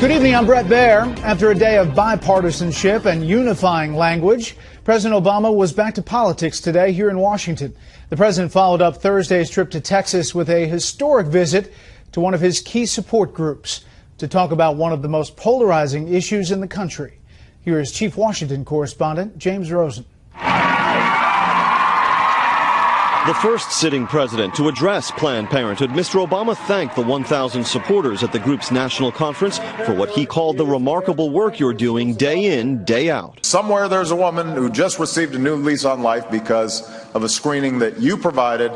Good evening, I'm Brett Baer. After a day of bipartisanship and unifying language, President Obama was back to politics today here in Washington. The president followed up Thursday's trip to Texas with a historic visit to one of his key support groups to talk about one of the most polarizing issues in the country. Here is Chief Washington correspondent James Rosen. The first sitting president to address Planned Parenthood, Mr. Obama thanked the 1,000 supporters at the group's national conference for what he called the remarkable work you're doing day in, day out. Somewhere there's a woman who just received a new lease on life because of a screening that you provided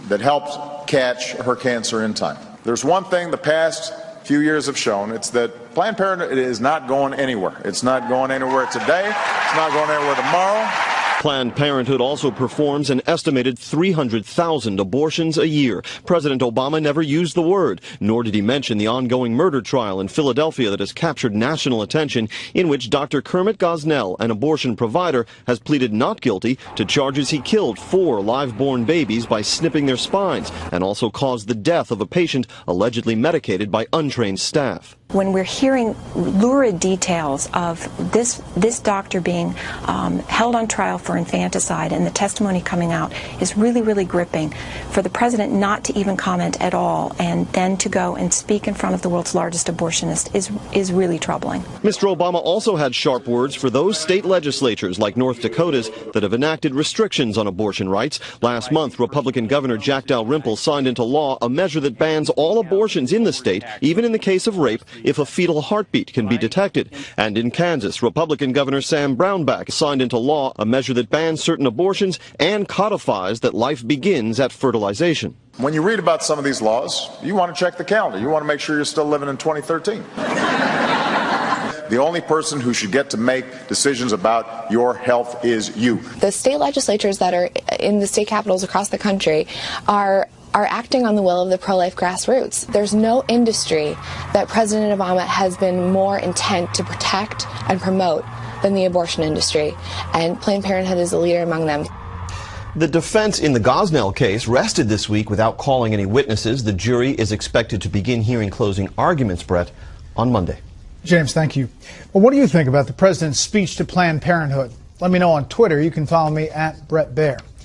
that helped catch her cancer in time. There's one thing the past few years have shown. It's that Planned Parenthood is not going anywhere. It's not going anywhere today. It's not going anywhere tomorrow. Planned Parenthood also performs an estimated 300,000 abortions a year. President Obama never used the word, nor did he mention the ongoing murder trial in Philadelphia that has captured national attention, in which Dr. Kermit Gosnell, an abortion provider, has pleaded not guilty to charges he killed 4 live-born babies by snipping their spines and also caused the death of a patient allegedly medicated by untrained staff. When we're hearing lurid details of this doctor being held on trial for infanticide and the testimony coming out is really, really gripping. For the president not to even comment at all and then to go and speak in front of the world's largest abortionist is really troubling. Mr. Obama also had sharp words for those state legislatures like North Dakota's that have enacted restrictions on abortion rights. Last month, Republican Governor Jack Dalrymple signed into law a measure that bans all abortions in the state, even in the case of rape, if a fetal heartbeat can be detected. And in Kansas, Republican Governor Sam Brownback signed into law a measure that bans certain abortions and codifies that life begins at fertilization. When you read about some of these laws, you want to check the calendar. You want to make sure you're still living in 2013. The only person who should get to make decisions about your health is you. The state legislatures that are in the state capitals across the country are acting on the will of the pro-life grassroots. There's no industry that President Obama has been more intent to protect and promote than the abortion industry, and Planned Parenthood is a leader among them. The defense in the Gosnell case rested this week without calling any witnesses. The jury is expected to begin hearing closing arguments, Brett, on Monday. James, thank you. Well, what do you think about the president's speech to Planned Parenthood? Let me know on Twitter. You can follow me at Brett Baer.